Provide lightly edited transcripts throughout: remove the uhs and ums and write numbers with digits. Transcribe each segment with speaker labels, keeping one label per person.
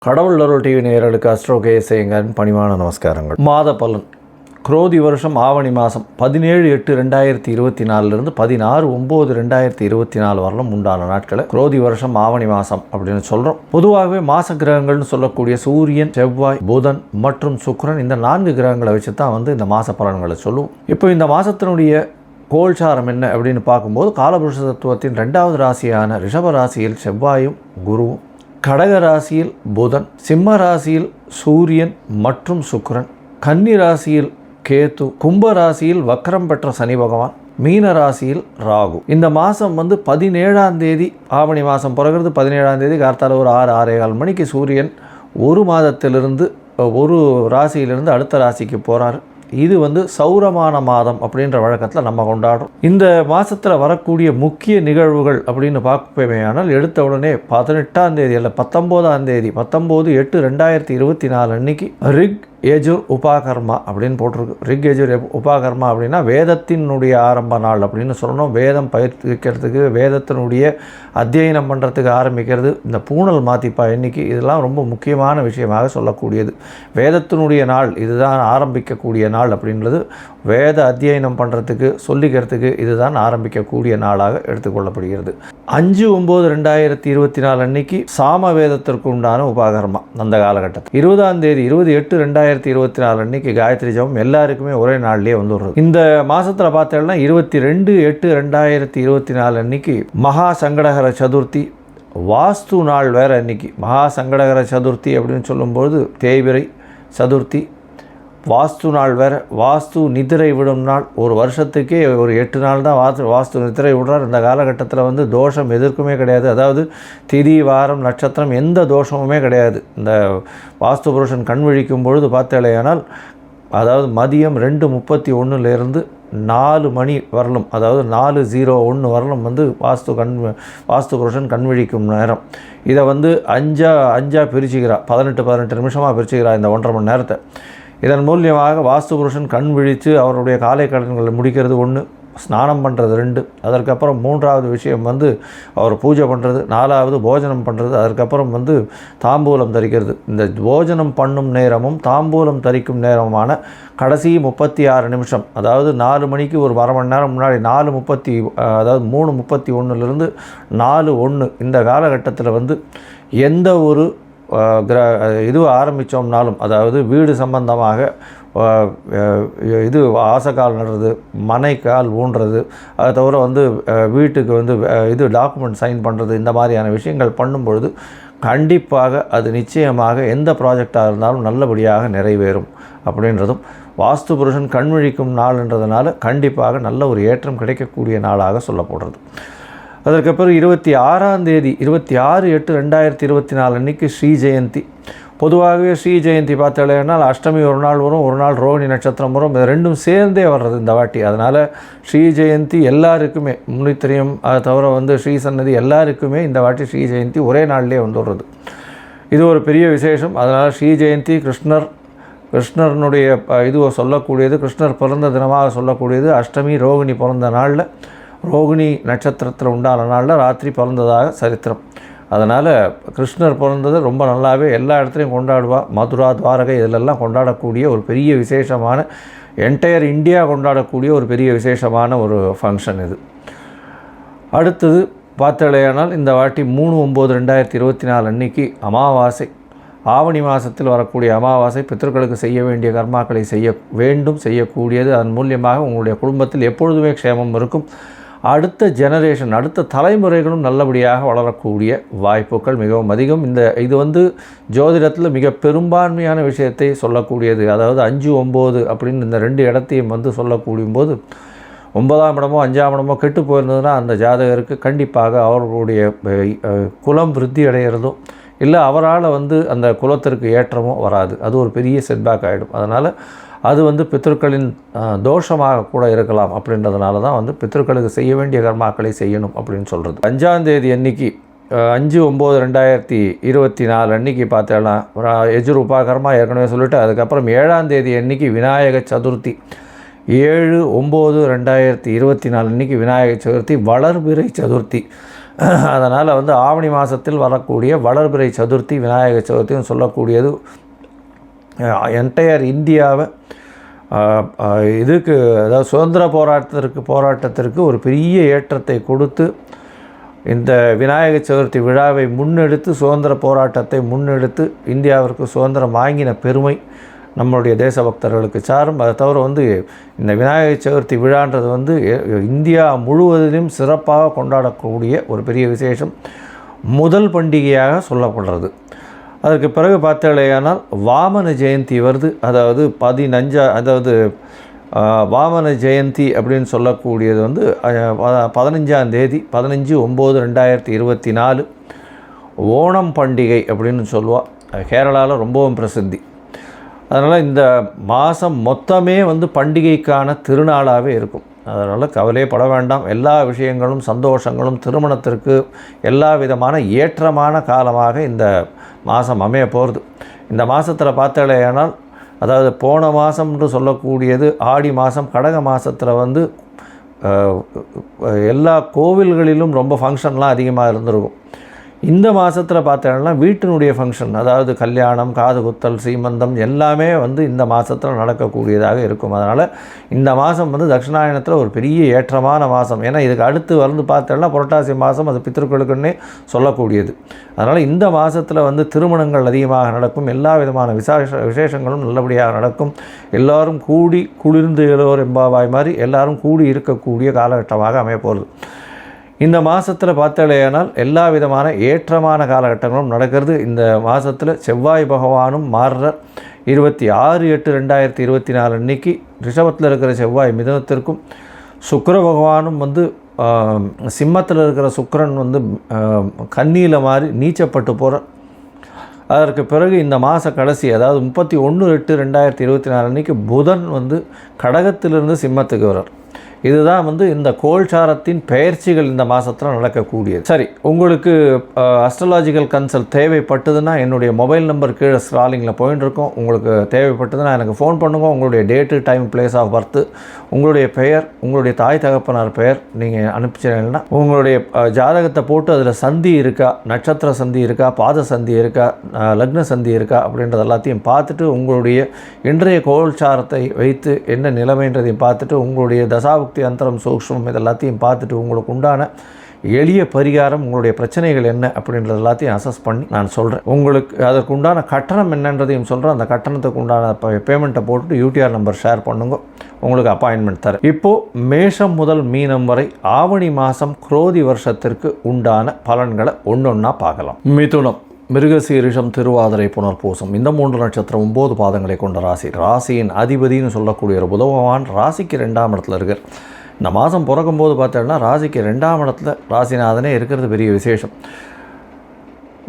Speaker 1: கடவுள் அருள் டிவி நேயர்களுக்கு அஸ்ட்ரோ கேஎஸ்ஐயங்கரின் பணிவான நமஸ்காரங்கள். மாத பலன் குரோதி வருஷம் ஆவணி மாதம் 17/8/2024 16/9/2024 வரலும் உண்டான நாட்களை குரோதி வருஷம் ஆவணி மாதம் அப்படின்னு சொல்கிறோம். பொதுவாகவே மாச கிரகங்கள்னு சொல்லக்கூடிய சூரியன், செவ்வாய், புதன் மற்றும் சுக்கிரன் இந்த 4 கிரகங்களை வச்சு தான் இந்த மாத பலன்களை சொல்லுவோம். இப்போ இந்த மாதத்தினுடைய கோல்சாரம் என்ன அப்படின்னு பார்க்கும்போது காலபுருஷ தத்துவத்தின் 2வது ராசியான ரிஷப ராசியில் செவ்வாயும் குருவும், கடக ராசியில் புதன், சிம்ம ராசியில் சூரியன் மற்றும் சுக்கிரன், கன்னி ராசியில் கேது, கும்ப ராசியில் வக்ரம் பெற்ற சனி பகவான், மீன ராசியில் ராகு. இந்த மாதம் 17ஆம் தேதி ஆவணி மாதம் பிறகுறது 17ஆம் தேதி கார்த்தால ஒரு 6-6:15 மணிக்கு சூரியன் ஒரு மாதத்திலிருந்து ஒரு ராசியிலிருந்து அடுத்த ராசிக்கு போகிறார். இது சௌரமான மாதம் அப்படின்ற வழக்கத்தில் நம்ம கொண்டாடுறோம். இந்த மாதத்தில் வரக்கூடிய முக்கிய நிகழ்வுகள் அப்படின்னு பார்ப்போமேயானால் எடுத்த உடனே 18ஆம் தேதி அல்ல 19ஆம் தேதி 19/8/2024 அன்னைக்கு ரிக் யஜுர் உபாகர்மா அப்படின்னு போட்டிருக்கு. ரிக் யஜுர் உபாகர்மா அப்படின்னா வேதத்தினுடைய ஆரம்ப நாள் அப்படின்னு சொல்லணும். வேதம் பயிர்க்கிறதுக்கு, வேதத்தினுடைய அத்தியனம் பண்ணுறதுக்கு ஆரம்பிக்கிறது இந்த பூணல் மாத்திப்பா எண்ணிக்கை. இதெல்லாம் ரொம்ப முக்கியமான விஷயமாக சொல்லக்கூடியது. வேதத்தினுடைய நாள் இதுதான், ஆரம்பிக்கக்கூடிய நாள் அப்படின்றது வேத அத்தியனம் பண்ணுறதுக்கு சொல்லிக்கிறதுக்கு இதுதான் ஆரம்பிக்கக்கூடிய நாளாக எடுத்துக்கொள்ளப்படுகிறது. 5/9/2024 அன்னைக்கு சாம வேதத்திற்கு உண்டான உபாகர்மா அந்த காலகட்டத்தில். 20ஆம் தேதி 20/8/2024 அன்னைக்கு காயத்ரி ஜபம் எல்லாருக்குமே ஒரே நாள்லேயே வந்துடுறது. இந்த மாதத்தில் பார்த்தோம்னா 22/8/2024 அன்னைக்கு மகா சங்கடகர சதுர்த்தி, வாஸ்து நாள் வேறு. அன்னைக்கு மகா சங்கடகர சதுர்த்தி அப்படின்னு சொல்லும்போது தேய்பிறை சதுர்த்தி, வாஸ்து நாள் வேறு. வாஸ்து நிதிரை விடும் நாள். ஒரு வருஷத்துக்கே ஒரு 8 நாள் தான் வாஸ்து நிதிரை விடுறார். இந்த காலகட்டத்தில் தோஷம் எதற்குமே கிடையாது. அதாவது திதி, வாரம், நட்சத்திரம் எந்த தோஷமுமே கிடையாது. இந்த வாஸ்து புருஷன் கண் விழிக்கும் பொழுது பார்த்தேலையானால் அதாவது மதியம் 2:31 4 மணி வரலும், அதாவது 4:01 வரலும் வாஸ்து புருஷன் கண் விழிக்கும் நேரம். இதை 5 பிரிச்சுக்கிறா, 18 நிமிஷமாக பிரிச்சுக்கிறா இந்த 1.5 மணி நேரத்தை. இதன் மூலியமாக வாஸ்து புருஷன் கண் விழித்து அவருடைய காலை கடன்களை முடிக்கிறது 1, ஸ்நானம் பண்ணுறது 2, அதற்கப்புறம் 3வது விஷயம் அவர் பூஜை பண்ணுறது, 4வது போஜனம் பண்ணுறது, அதற்கப்புறம் தாம்பூலம் தரிக்கிறது. இந்த போஜனம் பண்ணும் நேரமும் தாம்பூலம் தரிக்கும் நேரமான கடைசி 36 நிமிஷம், அதாவது 4 மணிக்கு ஒரு அரை மணி நேரம் முன்னாடி 3:31 4:01 இந்த காலகட்டத்தில் எந்த ஒரு இது ஆரம்பித்தோம்னாலும், அதாவது வீடு சம்பந்தமாக இது ஆசைக்கால் நடுறது, மனைக்கால் ஊன்றது, அதை தவிர வீட்டுக்கு இது டாக்குமெண்ட் சைன் பண்ணுறது, இந்த மாதிரியான விஷயங்கள் பண்ணும்பொழுது கண்டிப்பாக அது நிச்சயமாக எந்த ப்ராஜெக்டாக இருந்தாலும் நல்லபடியாக நிறைவேறும் அப்படின்றதும், வாஸ்து புருஷன் கண்விழிக்கும் நாள்ன்றதுனால கண்டிப்பாக நல்ல ஒரு ஏற்றம் கிடைக்கக்கூடிய நாளாக சொல்லப்படுறது. அதற்கப்புறம் 26ஆம் தேதி 26/8/2024 அன்றைக்கி ஸ்ரீ ஜெயந்தி. பொதுவாகவே ஸ்ரீ ஜெயந்தி பார்த்தாலேனால் அஷ்டமி ஒரு நாள் வரும், ஒரு நாள் ரோகிணி நட்சத்திரம் வரும். இது ரெண்டும் சேர்ந்தே வர்றது இந்த வாட்டி. அதனால் ஸ்ரீ ஜெயந்தி எல்லாருக்குமே முன்னித்திரியம், அதை தவிர ஸ்ரீ சன்னதி எல்லாருக்குமே இந்த வாட்டி ஸ்ரீ ஜெயந்தி ஒரே நாள்லேயே வந்துடுறது. இது ஒரு பெரிய விசேஷம். அதனால் ஸ்ரீ ஜெயந்தி கிருஷ்ணனுடைய இதுவை சொல்லக்கூடியது, கிருஷ்ணர் பிறந்த தினமாக சொல்லக்கூடியது. அஷ்டமி ரோகிணி பிறந்த நாளில், ரோகிணி நட்சத்திரத்தில் உண்டான நாளில் ராத்திரி பிறந்ததாக சரித்திரம். அதனால் கிருஷ்ணர் பிறந்தது ரொம்ப நல்லாவே எல்லா இடத்துலையும் கொண்டாடுவா. மதுரா, துவாரகை இதிலெல்லாம் கொண்டாடக்கூடிய ஒரு பெரிய விசேஷமான, என்டையர் இந்தியா கொண்டாடக்கூடிய ஒரு பெரிய விசேஷமான ஒரு ஃபங்க்ஷன் இது. அடுத்தது பார்த்தாலேயானால் இந்த வாட்டி 3/9/2024 அன்னைக்கு அமாவாசை. ஆவணி மாதத்தில் வரக்கூடிய அமாவாசை பித்தர்களுக்கு செய்ய வேண்டிய கர்மாக்களை செய்யக்கூடியது. அதன் மூலியமாக உங்களுடைய குடும்பத்தில் எப்பொழுதுமே க்ஷேமம் இருக்கும். அடுத்த ஜெனரேஷன், அடுத்த தலைமுறைகளும் நல்லபடியாக வளரக்கூடிய வாய்ப்புகள் மிகவும் அதிகம். இது ஜோதிடத்தில் மிக பெரும்பான்மையான விஷயத்தை சொல்லக்கூடியது. அதாவது 5, 9 அப்படின்னு இந்த 2 இடத்தையும் சொல்லக்கூடிய போது 9ஆம் இடமோ 5ஆம் இடமோ கெட்டு போயிருந்ததுன்னா அந்த ஜாதகருக்கு கண்டிப்பாக அவர்களுடைய குலம் விருத்தி அடைகிறதோ இல்லை அவரால் அந்த குலத்திற்கு ஏற்றமோ வராது. அது ஒரு பெரிய செட்பேக் ஆகிடும். அதனால் அது பித்திருக்களின் தோஷமாக கூட இருக்கலாம். அப்படின்றதுனால தான் பித்திருக்களுக்கு செய்ய வேண்டிய கர்மாக்களை செய்யணும் அப்படின்னு சொல்கிறது. 5ஆம் தேதி அன்னைக்கு 5/9/2024 அன்றைக்கி பார்த்தோன்னா யஜுர் உபாகர்மா ஏற்கனவே சொல்லிவிட்டு, அதுக்கப்புறம் 7ஆம் தேதி அன்றைக்கி விநாயக சதுர்த்தி. 7/9/2024 அன்றைக்கி விநாயக சதுர்த்தி, வளர்பிறை சதுர்த்தி. அதனால் வந்து ஆவணி மாதத்தில் வரக்கூடிய வளர்பிறை சதுர்த்தி, விநாயகர் சதுர்த்தின்னு சொல்லக்கூடியது என்டையர் இந்தியாவை இதுக்கு, அதாவது சுதந்திர போராட்டத்திற்கு ஒரு பெரிய ஏற்றத்தை கொடுத்து, இந்த விநாயகர் சதுர்த்தி விழாவை முன்னெடுத்து, சுதந்திர போராட்டத்தை முன்னெடுத்து இந்தியாவிற்கு சுதந்திரம் வாங்கின பெருமை நம்மளுடைய தேசபக்தர்களுக்கு சாரும். அதை தவிர வந்து இந்த விநாயகர் சதுர்த்தி விழான்றது வந்து இந்தியா முழுவதிலும் சிறப்பாக கொண்டாடக்கூடிய ஒரு பெரிய விசேஷம், முதல் பண்டிகையாக சொல்லப்படுறது. அதற்கு பிறகு பார்த்தாலேயானால் வாமன ஜெயந்தி வருது. அதாவது அதாவது வாமன ஜெயந்தி அப்படின்னு சொல்லக்கூடியது வந்து 15ஆம் தேதி 15/9/2024 ஓணம் பண்டிகை அப்படின்னு சொல்லுவாள். கேரளாவில் ரொம்பவும் பிரசித்தி. அதனால் இந்த மாதம் மொத்தமே வந்து பண்டிகைக்கான திருநாளாகவே இருக்கும். அதனால் கவலையே பட வேண்டாம். எல்லா விஷயங்களும், சந்தோஷங்களும், திருமணத்திற்கு எல்லா விதமான ஏற்றமான காலமாக இந்த மாதம் அமைய போகிறது. இந்த மாதத்தில் பார்த்தாலேயானால், அதாவது போன மாதம்னு சொல்லக்கூடியது ஆடி மாதம், கடக மாதத்தில் வந்து எல்லா கோவில்களிலும் ரொம்ப ஃபங்க்ஷன்லாம் அதிகமாக இருந்திருக்கும். இந்த மாதத்தில் பார்த்தோன்னா வீட்டினுடைய ஃபங்க்ஷன், அதாவது கல்யாணம், காது குத்தல், சீமந்தம் எல்லாமே வந்து இந்த மாதத்தில் நடக்கக்கூடியதாக இருக்கும். அதனால் இந்த மாதம் வந்து தட்சிணாயனத்தில் ஒரு பெரிய ஏற்றமான மாதம். ஏன்னா இதுக்கு அடுத்து வந்து பார்த்தோன்னா புரட்டாசி மாதம், அது பித்திருக்களுக்குன்னே சொல்லக்கூடியது. அதனால் இந்த மாதத்தில் வந்து திருமணங்கள் அதிகமாக நடக்கும், எல்லா விதமான விசேஷங்களும் நல்லபடியாக நடக்கும். எல்லோரும் கூடி குளிர்ந்து எழுவோர் எம்பாவாய் மாதிரி எல்லோரும் கூடி இருக்கக்கூடிய காலகட்டமாக அமைய போகிறது. இந்த மாதத்தில் பார்த்தாலேயானால் எல்லா விதமான ஏற்றமான காலகட்டங்களும் நடக்கிறது. இந்த மாதத்தில் செவ்வாய் பகவானும் மாறுறார். 26/8/2024 அன்றைக்கி ரிஷபத்தில் இருக்கிற செவ்வாய் மிதுனத்திற்கும், சுக்கிர பகவானும் வந்து சிம்மத்தில் இருக்கிற சுக்கிரன் வந்து கன்னியில் மாறி நீச்சப்பட்டு போகிறார். அதற்கு பிறகு இந்த மாத கடைசி, அதாவது 31/8/2024 அன்றைக்கி புதன் வந்து கடகத்திலிருந்து சிம்மத்துக்கு வர்றார். இதுதான் வந்து இந்த கோல்சாரத்தின் பெயர்ச்சிகள் இந்த மாதத்தில் நடக்கக்கூடியது. சரி, உங்களுக்கு அஸ்ட்ராலாஜிக்கல் கன்சல்ட் தேவைப்பட்டதுன்னா என்னுடைய மொபைல் நம்பர் கீழே ஸ்க்ராலிங்கில் போயின்னு இருக்கோம். உங்களுக்கு தேவைப்பட்டதுன்னா எனக்கு ஃபோன் பண்ணுங்க. உங்களுடைய date, time, place of birth, உங்களுடைய பெயர், உங்களுடைய தாய் தகப்பனார் பெயர் நீங்கள் அனுப்பிச்சிங்கன்னா உங்களுடைய ஜாதகத்தை போட்டு அதில் சந்தி இருக்கா, நட்சத்திர சந்தி இருக்கா, பாத சந்தி இருக்கா, லக்ன சந்தி இருக்கா அப்படின்றது எல்லாத்தையும் பார்த்துட்டு, உங்களுடைய இன்றைய கோல்சாரத்தை வைத்து என்ன நிலைமைன்றதையும் பார்த்துட்டு, உங்களுடைய தசாபுக்தி அந்தரம் சூக்ஷ்மம் இதெல்லாத்தையும் பார்த்துட்டு உங்களுக்கு உண்டான எளிய பரிகாரம், உங்களுடைய பிரச்சனைகள் என்ன அப்படின்றது எல்லாத்தையும் அசஸ் பண்ணி நான் சொல்கிறேன். உங்களுக்கு அதற்கு உண்டான கட்டணம் என்னன்றதையும் சொல்கிறேன். அந்த கட்டணத்துக்கு உண்டான பேமெண்ட்டை போட்டுட்டு யூடிஆர் நம்பர் ஷேர் பண்ணுங்க, உங்களுக்கு அப்பாயின்மெண்ட் தரேன். இப்போது மேஷம் முதல் மீனம் வரை ஆவணி மாதம் குரோதி வருஷத்திற்கு உண்டான பலன்களை ஒன்றொன்னா பார்க்கலாம். மிதுனம், மிருகசீரிஷம், திருவாதிரை, புனர்பூசம் இந்த 3 நட்சத்திரம் 9 பாதங்களை கொண்ட ராசி. ராசியின் அதிபதினு சொல்லக்கூடிய ஒரு புத பகவான் ராசிக்கு 2ஆம் இடத்துல இருக்கார். இந்த மாதம் பிறக்கும்போது பார்த்தோன்னா ராசிக்கு 2ஆம் இடத்துல ராசிநாதனே இருக்கிறது பெரிய விசேஷம்.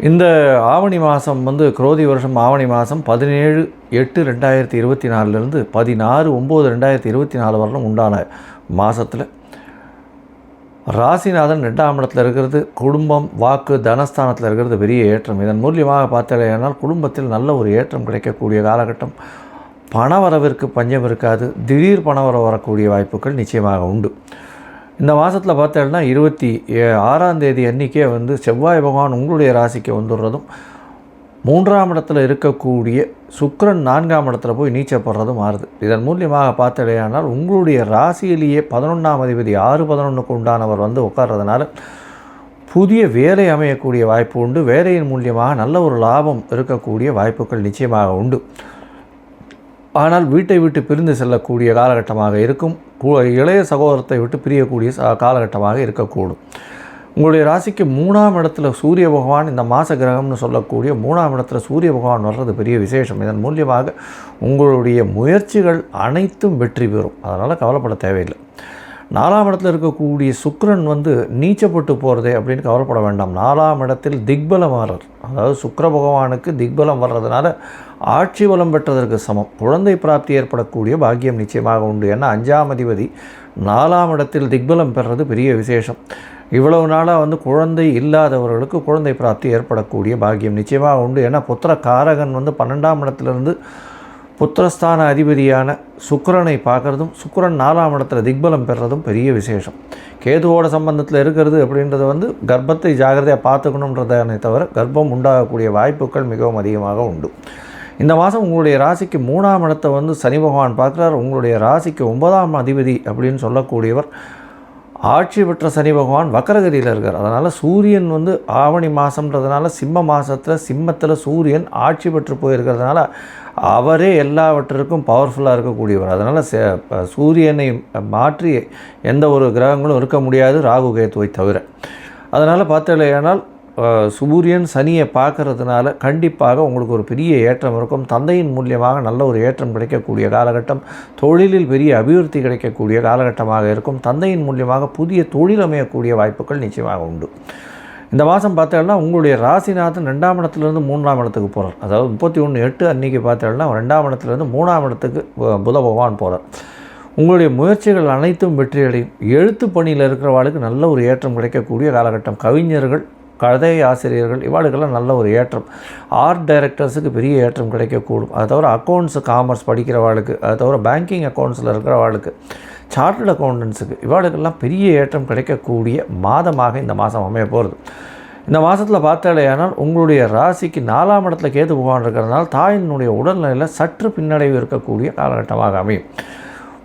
Speaker 1: இந்த ஆவணி மாதம் வந்து குரோதி வருஷம் ஆவணி மாதம் 17/8/2024 16/9/2024 வரலும் உண்டான மாதத்தில் ராசிநாதன் 2ஆம் இடத்துல இருக்கிறது. குடும்பம், வாக்கு, தனஸ்தானத்தில் இருக்கிறது பெரிய ஏற்றம். இதன் மூலியமாக பார்த்தாலேயானால் குடும்பத்தில் நல்ல ஒரு ஏற்றம் கிடைக்கக்கூடிய காலகட்டம். பணவரவிற்கு பஞ்சம் இருக்காது. திடீர் பணவரவு வரக்கூடிய வாய்ப்புகள் நிச்சயமாக உண்டு. இந்த மாதத்தில் பார்த்தோன்னா 26ஆம் தேதி அன்றைக்கே வந்து செவ்வாய் பகவான் உங்களுடைய ராசிக்கு வந்துடுறதும், 3ஆம் இடத்துல இருக்கக்கூடிய சுக்கிரன் 4ஆம் இடத்துல போய் நீச்சப்படுறதும் மாறுது. இதன் மூலியமாக பார்த்தடையானால் உங்களுடைய ராசியிலேயே 11ஆம் அதிபதி 6/11க்கு உண்டானவர் வந்து உட்கார்றதுனால புதிய வேலை அமையக்கூடிய வாய்ப்பு உண்டு. வேலையின் மூலியமாக நல்ல ஒரு லாபம் இருக்கக்கூடிய வாய்ப்புகள் நிச்சயமாக உண்டு. ஆனால் வீட்டை விட்டு பிரிந்து செல்லக்கூடிய காலகட்டமாக இருக்கும். இளைய சகோதரத்தை விட்டு பிரியக்கூடிய காலகட்டமாக இருக்கக்கூடும். உங்களுடைய ராசிக்கு 3ஆம் இடத்துல சூரிய பகவான், இந்த மாத கிரகம்னு சொல்லக்கூடிய 3ஆம் இடத்துல சூரிய பகவான் வர்றது பெரிய விசேஷம். இதன் மூலியமாக உங்களுடைய முயற்சிகள் அனைத்தும் வெற்றி பெறும். அதனால் கவலைப்பட தேவையில்லை. 4ஆம் இடத்துல இருக்கக்கூடிய சுக்கிரன் வந்து நீச்சப்பட்டு போகிறதே அப்படின்னு கவலைப்பட வேண்டாம். 4ஆம் இடத்தில் திக்பலம் வர்றார். அதாவது சுக்கிர பகவானுக்கு திக்பலம் வர்றதுனால ஆட்சி பலம் பெற்றதற்கு சமம். குழந்தை பிராப்தி ஏற்படக்கூடிய பாக்கியம் நிச்சயமாக உண்டு. ஏன்னா 5ஆம் அதிபதி 4ஆம் இடத்தில் திக்பலம் பெறுறது பெரிய விசேஷம். இவ்வளவு நாளாக வந்து குழந்தை இல்லாதவர்களுக்கு குழந்தை பிராப்தி ஏற்படக்கூடிய பாக்கியம் நிச்சயமாக உண்டு. ஏன்னா புத்திர காரகன் வந்து 12ஆம் இடத்துலேருந்து புத்திரஸ்தான அதிபதியான சுக்கிரனை பார்க்குறதும், சுக்கிரன் 4ஆம் இடத்துல திக்பலம் பெறுறதும் பெரிய விசேஷம். கேதுவோட சம்பந்தத்தில் இருக்கிறது அப்படின்றது வந்து கர்ப்பத்தை ஜாகிரதையாக பார்த்துக்கணுன்றதானே தவிர கர்ப்பம் உண்டாகக்கூடிய வாய்ப்புகள் மிகவும் அதிகமாக உண்டு. இந்த மாதம் உங்களுடைய ராசிக்கு 3ஆம் இடத்தை வந்து சனி பகவான் பார்க்குறார். உங்களுடைய ராசிக்கு 9ஆம் அதிபதி அப்படின்னு சொல்லக்கூடியவர் ஆட்சி பெற்ற சனி பகவான் வக்கரகதியில் இருக்கார். அதனால் சூரியன் வந்து ஆவணி மாதம்ன்றதுனால சிம்ம மாதத்தில் சிம்மத்தில் சூரியன் ஆட்சி பெற்று போயிருக்கிறதுனால அவரே எல்லாவற்றிற்கும் பவர்ஃபுல்லாக இருக்கக்கூடியவர். அதனால் சூரியனை மாற்றி எந்த ஒரு கிரகங்களும் இருக்க முடியாது ராகு கேத்துவை தவிர. அதனால் பார்த்தலையானால் சூரியன் சனியை பார்க்கறதுனால கண்டிப்பாக உங்களுக்கு ஒரு பெரிய ஏற்றம் இருக்கும். தந்தையின் மூலியமாக நல்ல ஒரு ஏற்றம் கிடைக்கக்கூடிய காலகட்டம், தொழிலில் பெரிய அபிவிருத்தி கிடைக்கக்கூடிய காலகட்டமாக இருக்கும். தந்தையின் மூலியமாக புதிய தொழில் அமையக்கூடிய வாய்ப்புகள் நிச்சயமாக உண்டு. இந்த மாதம் பார்த்தோம்னா உங்களுடைய ராசிநாதன் 2ஆம் இடத்துலேருந்து 3ஆம் இடத்துக்கு போகிறார். அதாவது 31/8 அன்றைக்கி பார்த்தோம்னா 2ஆம் இடத்துலேருந்து 3ஆம் இடத்துக்கு புத பகவான் போகிறார். உங்களுடைய முயற்சிகள் அனைத்தும் வெற்றியடையும். எழுத்து பணியில் இருக்கிறவாளுக்கு நல்ல ஒரு ஏற்றம் கிடைக்கக்கூடிய காலகட்டம். கவிஞர்கள், கதை ஆசிரியர்கள் இவாளுக்கெல்லாம் நல்ல ஒரு ஏற்றம். ஆர்ட் டைரக்டர்ஸுக்கு பெரிய ஏற்றம் கிடைக்கக்கூடும். அது தவிர அக்கௌண்ட்ஸு காமர்ஸ் படிக்கிறவாளுக்கு, அது தவிர பேங்கிங் அக்கௌண்ட்ஸில் இருக்கிறவாளுக்கு, சார்ட்டர்ட் அக்கௌண்டன்ஸுக்கு இவாளுக்கெல்லாம் பெரிய ஏற்றம் கிடைக்கக்கூடிய மாதமாக இந்த மாதம் அமைய போகிறது. இந்த மாதத்தில் பார்த்தாலேயானால் உங்களுடைய ராசிக்கு 4ஆம் இடத்துல கேது பகவான் இருக்கிறதுனால தாயினுடைய உடல்நிலையில் சற்று பின்னடைவு இருக்கக்கூடிய காலகட்டமாக அமையும்.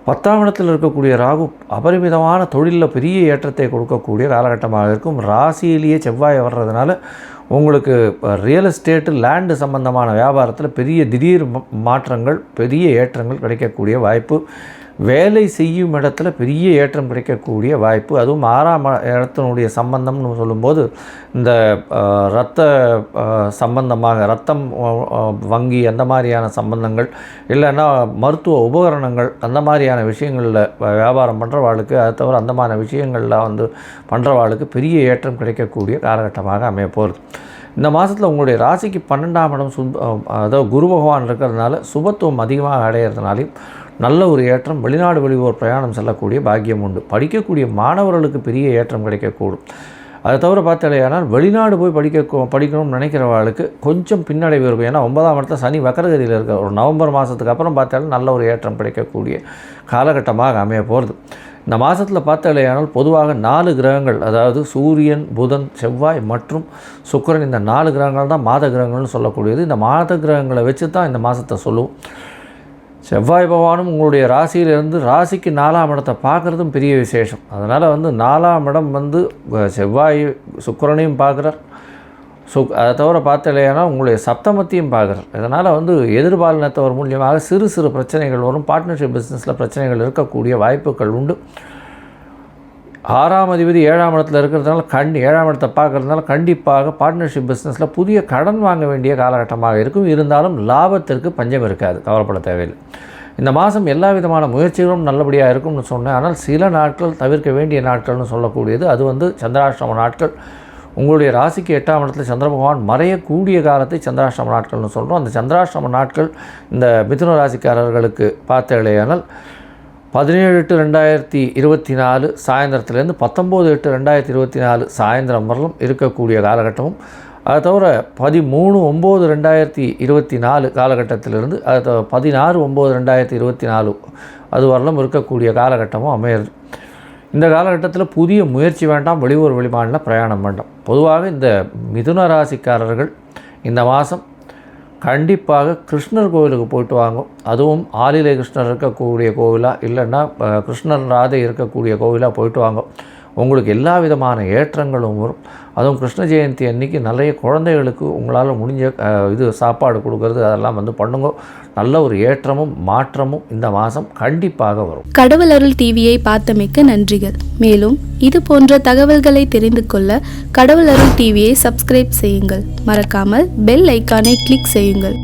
Speaker 1: 10ஆம் இடத்தில் இருக்கக்கூடிய ராகு அபரிமிதமான தொழிலில் பெரிய ஏற்றத்தை கொடுக்கக்கூடிய காலகட்டமாக இருக்கும். ராசியிலேயே செவ்வாய் வர்றதுனால உங்களுக்கு ரியல் எஸ்டேட்டு, லேண்டு சம்பந்தமான வியாபாரத்தில் பெரிய திடீர் மாற்றங்கள், பெரிய ஏற்றங்கள் கிடைக்கக்கூடிய வாய்ப்பு. வேலை செய்யும் இடத்துல பெரிய ஏற்றம் கிடைக்கக்கூடிய வாய்ப்பு. அதுவும் 6ஆம் இடத்தினுடைய சம்பந்தம்னு சொல்லும்போது இந்த இரத்த சம்பந்தமாக, ரத்தம் வங்கி அந்த மாதிரியான சம்பந்தங்கள், இல்லைன்னா மருத்துவ உபகரணங்கள் அந்த மாதிரியான விஷயங்களில் வியாபாரம் பண்ணுறவாளுக்கு, அது தவிர அந்த மாதிரி விஷயங்களில் வந்து பண்ணுறவாளுக்கு பெரிய ஏற்றம் கிடைக்கக்கூடிய காலகட்டமாக அமைய போகிறது. இந்த மாதத்தில் உங்களுடைய ராசிக்கு 12ஆம் இடம் அதாவது குரு பகவான் இருக்கிறதுனால சுபத்துவம் அதிகமாக அடையிறதுனாலையும் நல்ல ஒரு ஏற்றம். வெளிநாடு வெளியூர் பிரயாணம் செல்லக்கூடிய பாக்கியம் உண்டு. படிக்கக்கூடிய மாணவர்களுக்கு பெரிய ஏற்றம் கிடைக்கக்கூடும். அதை தவிர பார்த்தாலேயானால் வெளிநாடு போய் படிக்கணும்னு நினைக்கிறவர்களுக்கு கொஞ்சம் பின்னடைவு இருக்கும். ஏன்னா 9ஆம் இடத்துல சனி வக்கரகதியில் இருக்க ஒரு நவம்பர் மாதத்துக்கு அப்புறம் பார்த்தாலும் நல்ல ஒரு ஏற்றம் கிடைக்கக்கூடிய காலகட்டமாக அமைய போகிறது. இந்த மாதத்தில் பார்த்தாலேயானால் பொதுவாக 4 கிரகங்கள், அதாவது சூரியன், புதன், செவ்வாய் மற்றும் சுக்கிரன், இந்த 4 கிரகங்கள் தான் மாத கிரகங்கள்னு சொல்லக்கூடியது. இந்த மாத கிரகங்களை வச்சு தான் இந்த மாதத்தை சொல்லுவோம். செவ்வாய் பகவானும் உங்களுடைய ராசியிலிருந்து ராசிக்கு 4ஆம் இடத்தை பார்க்குறதும் பெரிய விசேஷம். அதனால் வந்து 4ஆம் இடம் வந்து செவ்வாய் சுக்கிரனையும் பார்க்குறார். அதை தவிர பார்த்தாலேனா உங்களுடைய சப்தமத்தையும் பார்க்குறார். இதனால் வந்து எதிர்பாலினத்தவர் மூலியமாக சிறு சிறு பிரச்சனைகள் வரும். பார்ட்னர்ஷிப் பிஸ்னஸில் பிரச்சனைகள் இருக்கக்கூடிய வாய்ப்புகள் உண்டு. 6ஆம் அதிபதி 7ஆம் இடத்துல இருக்கிறதுனால 7ஆம் இடத்தை பார்க்குறதுனால கண்டிப்பாக பார்ட்னர்ஷிப் பிஸ்னஸில் புதிய கடன் வாங்க வேண்டிய காலகட்டமாக இருக்கும். இருந்தாலும் லாபத்திற்கு பஞ்சம் இருக்காது, கவலைப்பட தேவையில்லை. இந்த மாதம் எல்லா விதமான முயற்சிகளும் நல்லபடியாக இருக்கும்னு சொன்னேன். ஆனால் சில நாட்கள் தவிர்க்க வேண்டிய நாட்கள்னு சொல்லக்கூடியது அது வந்து சந்திராஷ்டம நாட்கள். உங்களுடைய ராசிக்கு 8ஆம் இடத்துல சந்திர பகவான் மறையக்கூடிய காலத்தை சந்திராஷ்டம நாட்கள்னு சொல்கிறோம். அந்த சந்திராஷ்டம நாட்கள் இந்த மிதுன ராசிக்காரர்களுக்கு பார்த்தாலேயானால் 17/8/2024 சாயந்தரத்துலேருந்து 19/8/2024 சாயந்தரம் வரலும் இருக்கக்கூடிய காலகட்டமும், அதை தவிர 13/9/2024 காலகட்டத்திலிருந்து அது 16/9/2024 அது வரலும் இருக்கக்கூடிய காலகட்டமும் அமையிறது. இந்த காலகட்டத்தில் புதிய முயற்சி வேண்டாம், வெளியூர் வெளிமாநில பிரயாணம் வேண்டாம். பொதுவாக இந்த மிதுன ராசிக்காரர்கள் இந்த மாதம் கண்டிப்பாக கிருஷ்ணர் கோவிலுக்கு போயிட்டு வாங்க. அதுவும் ஆலிலை கிருஷ்ணர் இருக்கக்கூடிய கோவிலாக, இல்லைன்னா கிருஷ்ணர் ராதை இருக்கக்கூடிய கோவிலாக போயிட்டு வாங்க. உங்களுக்கு எல்லா விதமான ஏற்றங்களும் வரும். அதுவும் கிருஷ்ண ஜெயந்தி அன்றைக்கி நிறைய குழந்தைகளுக்கு உங்களால் முடிஞ்ச சாப்பாடு கொடுக்கறது அதெல்லாம் வந்து பண்ணுங்க. நல்ல ஒரு ஏற்றமும் மாற்றமும் இந்த மாதம் கண்டிப்பாக வரும்.
Speaker 2: கடவுள் அருள் டிவியை பார்த்தமைக்க நன்றிகள். மேலும் இது போன்ற தகவல்களை தெரிந்து கொள்ள கடவுள் அருள் டிவியை சப்ஸ்கிரைப் செய்யுங்கள். மறக்காமல் பெல் ஐக்கானை கிளிக் செய்யுங்கள்.